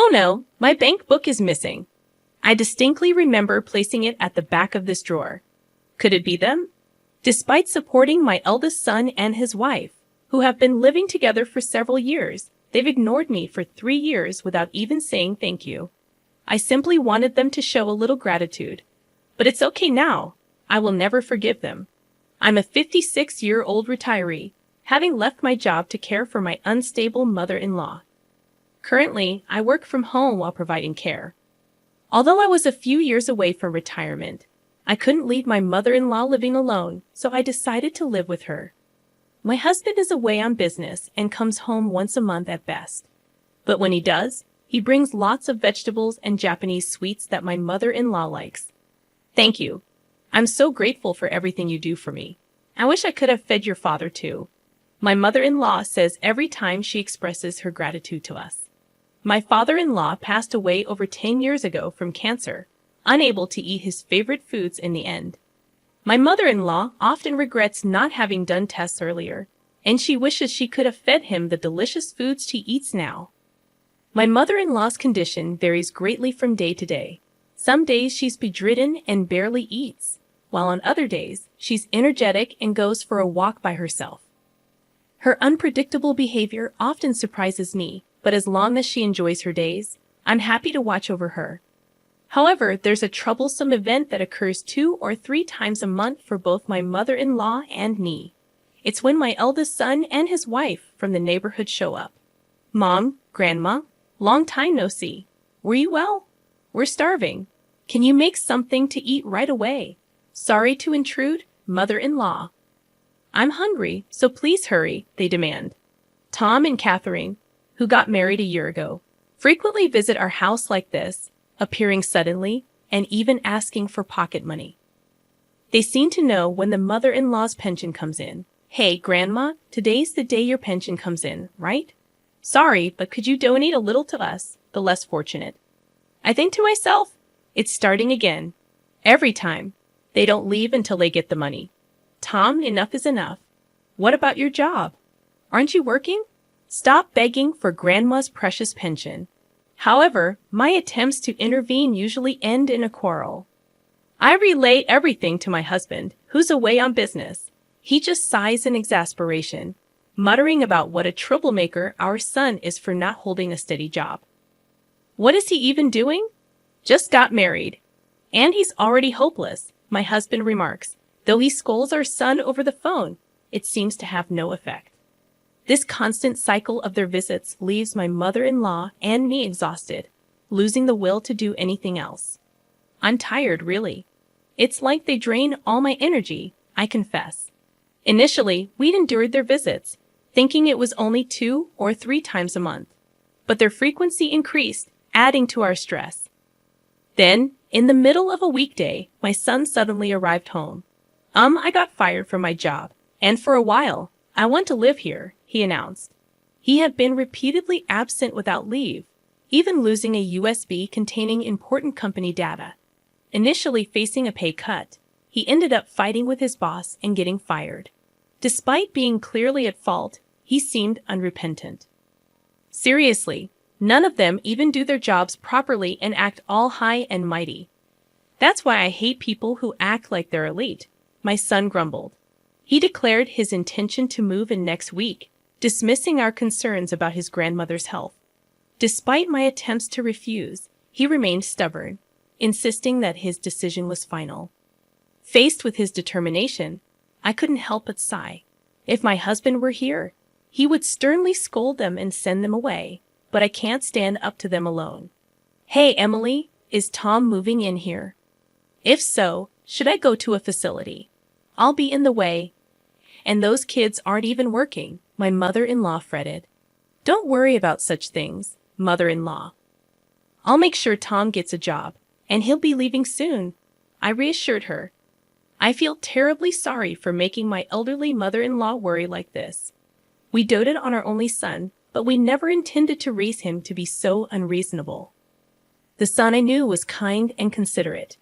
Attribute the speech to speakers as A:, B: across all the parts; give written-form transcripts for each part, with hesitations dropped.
A: Oh no, my bank book is missing. I distinctly remember placing it at the back of this drawer. Could it be them? Despite supporting my eldest son and his wife, who have been living together for several years, they've ignored me for 3 years without even saying thank you. I simply wanted them to show a little gratitude. But it's okay now. I will never forgive them. I'm a 56-year-old retiree, having left my job to care for my unstable mother-in-law. Currently, I work from home while providing care. Although I was a few years away from retirement, I couldn't leave my mother-in-law living alone, so I decided to live with her. My husband is away on business and comes home once a month at best. But when he does, he brings lots of vegetables and Japanese sweets that my mother-in-law likes. Thank you. I'm so grateful for everything you do for me. I wish I could have fed your father too. My mother-in-law says every time she expresses her gratitude to us. My father-in-law passed away over 10 years ago from cancer, unable to eat his favorite foods in the end. My mother-in-law often regrets not having done tests earlier, and she wishes she could have fed him the delicious foods he eats now. My mother-in-law's condition varies greatly from day to day. Some days she's bedridden and barely eats, while on other days she's energetic and goes for a walk by herself. Her unpredictable behavior often surprises me, but as long as she enjoys her days, I'm happy to watch over her. However, there's a troublesome event that occurs 2 or 3 times a month for both my mother-in-law and me. It's when my eldest son and his wife from the neighborhood show up. Mom, Grandma, long time no see. Were you well? We're starving. Can you make something to eat right away? Sorry to intrude, mother-in-law. I'm hungry, so please hurry, they demand. Tom and Catherine, who got married a year ago, frequently visit our house like this, appearing suddenly and even asking for pocket money. They seem to know when the mother-in-law's pension comes in. Hey, Grandma, today's the day your pension comes in, right? Sorry, but could you donate a little to us, the less fortunate? I think to myself, it's starting again. Every time. They don't leave until they get the money. Tom, enough is enough. What about your job? Aren't you working? Stop begging for Grandma's precious pension. However, my attempts to intervene usually end in a quarrel. I relay everything to my husband, who's away on business. He just sighs in exasperation, muttering about what a troublemaker our son is for not holding a steady job. What is he even doing? Just got married. And he's already hopeless, my husband remarks. Though he scolds our son over the phone, it seems to have no effect. This constant cycle of their visits leaves my mother-in-law and me exhausted, losing the will to do anything else. I'm tired, really. It's like they drain all my energy, I confess. Initially, we'd endured their visits, thinking it was only 2 or 3 times a month. But their frequency increased, adding to our stress. Then, in the middle of a weekday, my son suddenly arrived home. I got fired from my job, and for a while, I want to live here, he announced. He had been repeatedly absent without leave, even losing a USB containing important company data. Initially facing a pay cut, he ended up fighting with his boss and getting fired. Despite being clearly at fault, he seemed unrepentant. Seriously, none of them even do their jobs properly and act all high and mighty. That's why I hate people who act like they're elite, my son grumbled. He declared his intention to move in next week, dismissing our concerns about his grandmother's health. Despite my attempts to refuse, he remained stubborn, insisting that his decision was final. Faced with his determination, I couldn't help but sigh. If my husband were here, he would sternly scold them and send them away, but I can't stand up to them alone. Hey, Emily, is Tom moving in here? If so, should I go to a facility? I'll be in the way. And those kids aren't even working, my mother-in-law fretted. Don't worry about such things, mother-in-law. I'll make sure Tom gets a job, and he'll be leaving soon, I reassured her. I feel terribly sorry for making my elderly mother-in-law worry like this. We doted on our only son, but we never intended to raise him to be so unreasonable. The son I knew was kind and considerate,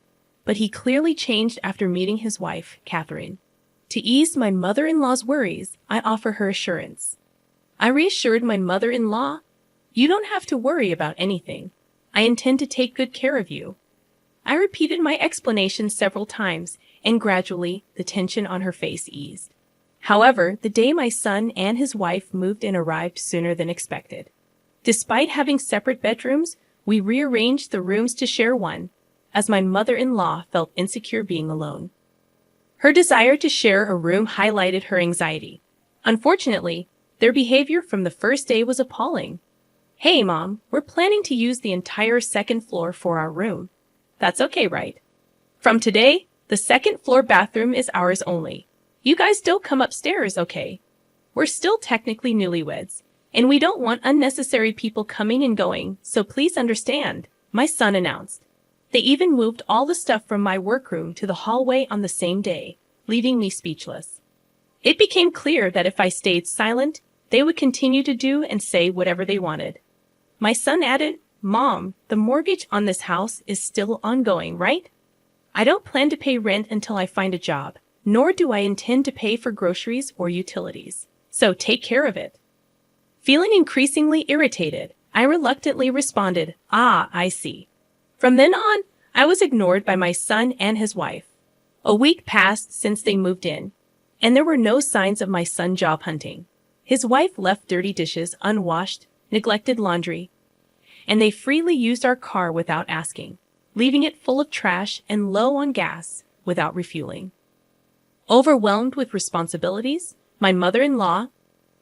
A: but he clearly changed after meeting his wife, Catherine. To ease my mother-in-law's worries, I offer her assurance. I reassured my mother-in-law, You don't have to worry about anything. I intend to take good care of you. I repeated my explanation several times, and gradually the tension on her face eased. However, the day my son and his wife moved in arrived sooner than expected. Despite having separate bedrooms, we rearranged the rooms to share one, as my mother-in-law felt insecure being alone. Her desire to share a room highlighted her anxiety. Unfortunately, their behavior from the first day was appalling. "Hey, Mom, we're planning to use the entire second floor for our room. That's okay, right? From today, the second floor bathroom is ours only. You guys don't come upstairs, okay? We're still technically newlyweds, and we don't want unnecessary people coming and going, so please understand," my son announced. They even moved all the stuff from my workroom to the hallway on the same day, leaving me speechless. It became clear that if I stayed silent, they would continue to do and say whatever they wanted. My son added, "Mom, the mortgage on this house is still ongoing, right? I don't plan to pay rent until I find a job, nor do I intend to pay for groceries or utilities. So take care of it." Feeling increasingly irritated, I reluctantly responded, "Ah, I see." From then on, I was ignored by my son and his wife. A week passed since they moved in, and there were no signs of my son job hunting. His wife left dirty dishes unwashed, neglected laundry, and they freely used our car without asking, leaving it full of trash and low on gas without refueling. Overwhelmed with responsibilities, my mother-in-law,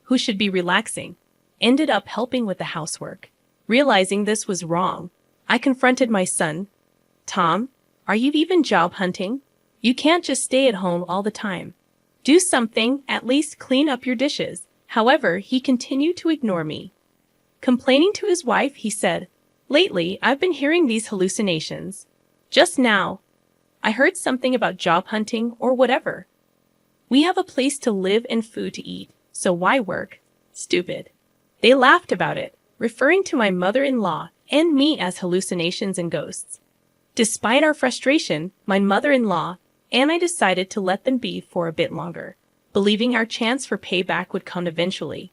A: who should be relaxing, ended up helping with the housework. Realizing this was wrong, I confronted my son. "Tom, are you even job hunting? You can't just stay at home all the time. Do something, at least clean up your dishes." However, he continued to ignore me. Complaining to his wife, he said, "Lately, I've been hearing these hallucinations. Just now, I heard something about job hunting or whatever. We have a place to live and food to eat, so why work? Stupid." They laughed about it, referring to my mother-in-law and me as hallucinations and ghosts. Despite our frustration, my mother-in-law and I decided to let them be for a bit longer, believing our chance for payback would come eventually.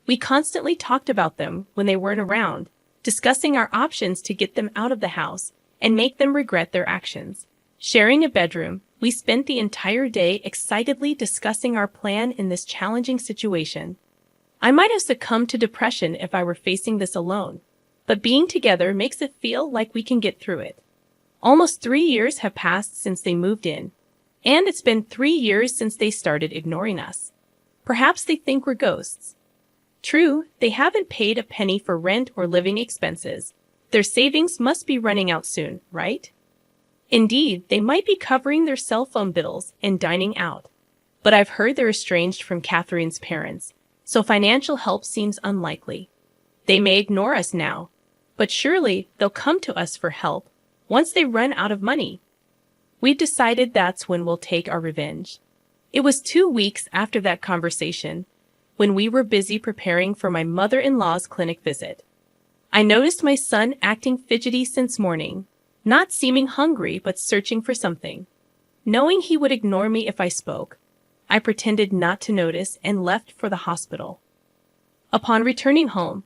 A: We constantly talked about them when they weren't around, discussing our options to get them out of the house and make them regret their actions. Sharing a bedroom, we spent the entire day excitedly discussing our plan in this challenging situation. I might have succumbed to depression if I were facing this alone, but being together makes it feel like we can get through it. Almost 3 years have passed since they moved in, and it's been 3 years since they started ignoring us. Perhaps they think we're ghosts. True, they haven't paid a penny for rent or living expenses. Their savings must be running out soon, right? Indeed, they might be covering their cell phone bills and dining out. But I've heard they're estranged from Catherine's parents, so financial help seems unlikely. They may ignore us now, but surely they'll come to us for help once they run out of money. We've decided that's when we'll take our revenge. It was 2 weeks after that conversation, when we were busy preparing for my mother-in-law's clinic visit. I noticed my son acting fidgety since morning, not seeming hungry but searching for something. Knowing he would ignore me if I spoke, I pretended not to notice and left for the hospital. Upon returning home,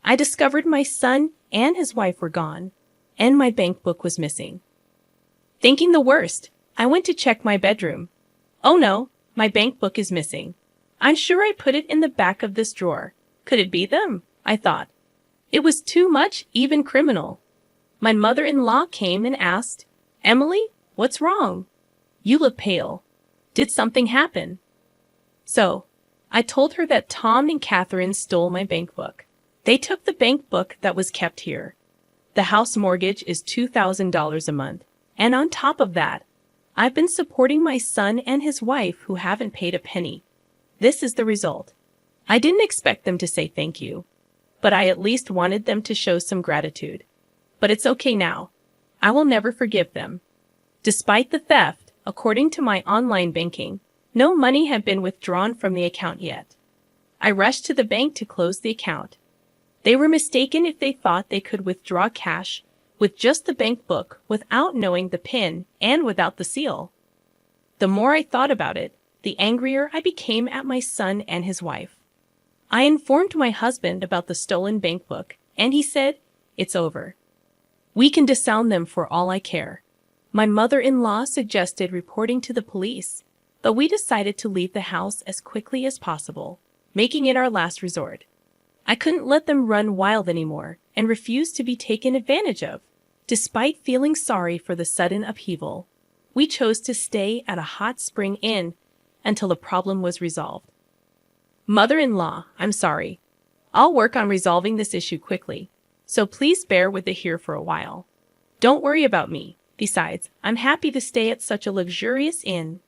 A: I discovered my son and his wife were gone, and my bank book was missing. Thinking the worst, I went to check my bedroom. Oh no, my bank book is missing. I'm sure I put it in the back of this drawer. Could it be them? I thought. It was too much, even criminal. My mother-in-law came and asked, "Emily, what's wrong? You look pale. Did something happen?" So, I told her that Tom and Catherine stole my bank book. They took the bank book that was kept here. The house mortgage is $2,000 a month, and on top of that, I've been supporting my son and his wife who haven't paid a penny. This is the result. I didn't expect them to say thank you, but I at least wanted them to show some gratitude. But it's okay now. I will never forgive them. Despite the theft, according to my online banking, no money had been withdrawn from the account yet. I rushed to the bank to close the account. They were mistaken if they thought they could withdraw cash with just the bank book without knowing the PIN and without the seal. The more I thought about it, the angrier I became at my son and his wife. I informed my husband about the stolen bank book and he said, "It's over. We can disown them for all I care." My mother-in-law suggested reporting to the police, but we decided to leave the house as quickly as possible, making it our last resort. I couldn't let them run wild anymore and refused to be taken advantage of. Despite feeling sorry for the sudden upheaval, we chose to stay at a hot spring inn until the problem was resolved. Mother-in-law, I'm sorry. I'll work on resolving this issue quickly, so please bear with it here for a while. Don't worry about me. Besides, I'm happy to stay at such a luxurious inn.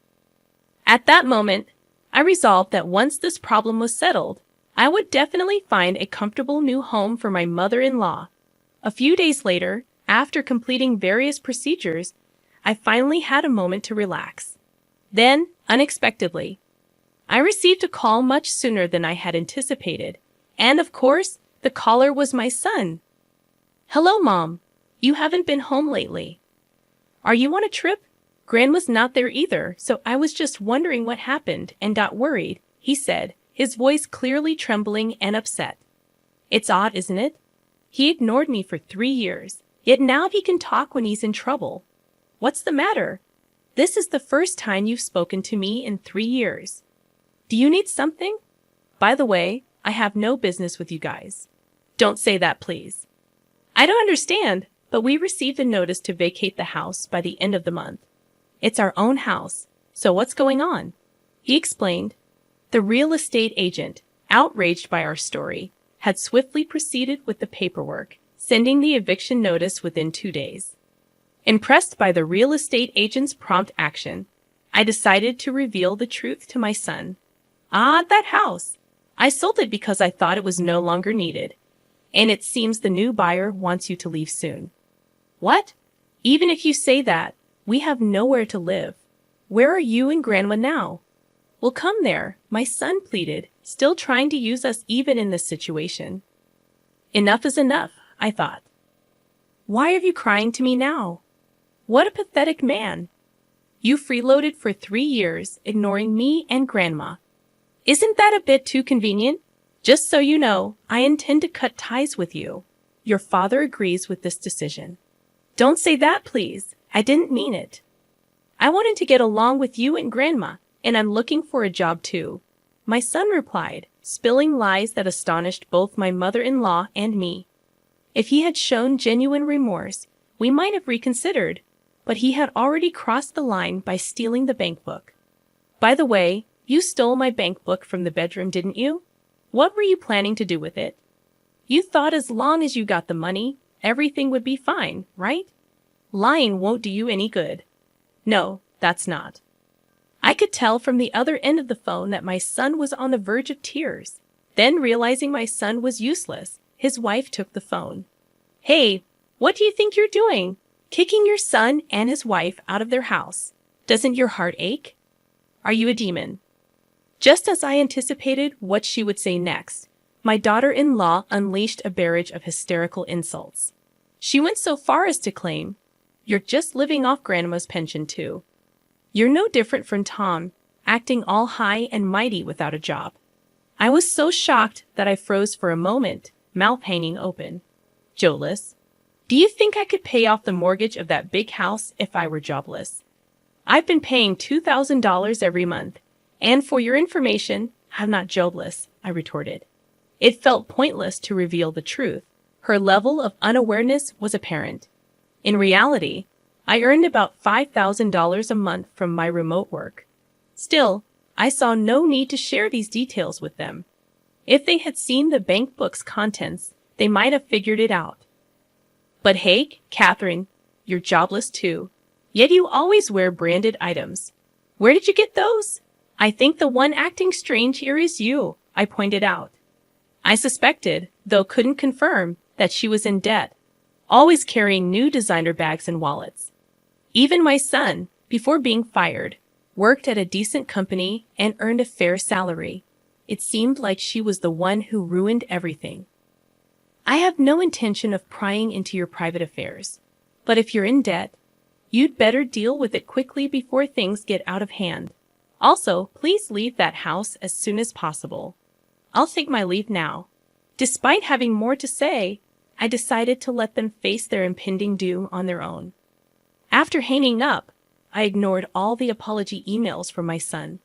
A: At that moment, I resolved that once this problem was settled, I would definitely find a comfortable new home for my mother-in-law. A few days later, after completing various procedures, I finally had a moment to relax. Then, unexpectedly, I received a call much sooner than I had anticipated, and of course, the caller was my son. "Hello, Mom. You haven't been home lately. Are you on a trip?" Grandma's not there either, so I was just wondering what happened and got worried, he said, his voice clearly trembling and upset. It's odd, isn't it? He ignored me for 3 years, yet now he can talk when he's in trouble. What's the matter? This is the first time you've spoken to me in 3 years. Do you need something? By the way, I have no business with you guys. Don't say that, please. I don't understand, but we received a notice to vacate the house by the end of the month. It's our own house, so what's going on? He explained. The real estate agent, outraged by our story, had swiftly proceeded with the paperwork, sending the eviction notice within 2 days. Impressed by the real estate agent's prompt action, I decided to reveal the truth to my son. That house! I sold it because I thought it was no longer needed, and it seems the new buyer wants you to leave soon. What? Even if you say that, we have nowhere to live. Where are you and Grandma now? Well, come there, my son pleaded, still trying to use us even in this situation. Enough is enough, I thought. Why are you crying to me now? What a pathetic man. You freeloaded for 3 years, ignoring me and Grandma. Isn't that a bit too convenient? Just so you know, I intend to cut ties with you. Your father agrees with this decision. Don't say that, please. I didn't mean it. I wanted to get along with you and Grandma, and I'm looking for a job too. My son replied, spilling lies that astonished both my mother-in-law and me. If he had shown genuine remorse, we might have reconsidered, but he had already crossed the line by stealing the bank book. By the way, you stole my bank book from the bedroom, didn't you? What were you planning to do with it? You thought as long as you got the money, everything would be fine, right? Lying won't do you any good. No, that's not. I could tell from the other end of the phone that my son was on the verge of tears. Then, realizing my son was useless, his wife took the phone. Hey, what do you think you're doing? Kicking your son and his wife out of their house. Doesn't your heart ache? Are you a demon? Just as I anticipated what she would say next, my daughter-in-law unleashed a barrage of hysterical insults. She went so far as to claim, "You're just living off Grandma's pension too. You're no different from Tom, acting all high and mighty without a job." I was so shocked that I froze for a moment, mouth hanging open. Jobless? Do you think I could pay off the mortgage of that big house if I were jobless? I've been paying $2,000 every month, and for your information, I'm not jobless, I retorted. It felt pointless to reveal the truth. Her level of unawareness was apparent. In reality, I earned about $5,000 a month from my remote work. Still, I saw no need to share these details with them. If they had seen the bank book's contents, they might have figured it out. But hey, Catherine, you're jobless too. Yet you always wear branded items. Where did you get those? I think the one acting strange here is you, I pointed out. I suspected, though couldn't confirm, that she was in debt, always carrying new designer bags and wallets. Even my son, before being fired, worked at a decent company and earned a fair salary. It seemed like she was the one who ruined everything. I have no intention of prying into your private affairs, but if you're in debt, you'd better deal with it quickly before things get out of hand. Also, please leave that house as soon as possible. I'll take my leave now. Despite having more to say, I decided to let them face their impending doom on their own. After hanging up, I ignored all the apology emails from my son.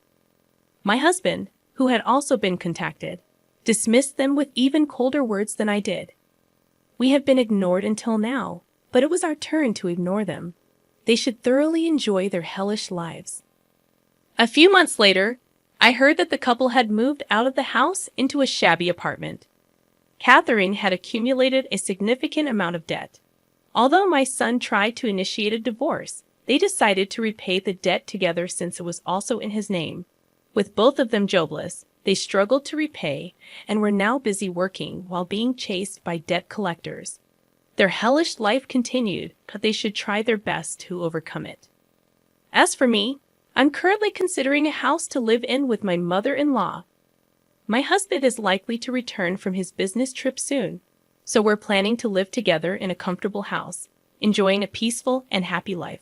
A: My husband, who had also been contacted, dismissed them with even colder words than I did. We have been ignored until now, but it was our turn to ignore them. They should thoroughly enjoy their hellish lives. A few months later, I heard that the couple had moved out of the house into a shabby apartment. Catherine had accumulated a significant amount of debt. Although my son tried to initiate a divorce, they decided to repay the debt together since it was also in his name. With both of them jobless, they struggled to repay and were now busy working while being chased by debt collectors. Their hellish life continued, but they should try their best to overcome it. As for me, I'm currently considering a house to live in with my mother-in-law. My husband is likely to return from his business trip soon, so we're planning to live together in a comfortable house, enjoying a peaceful and happy life.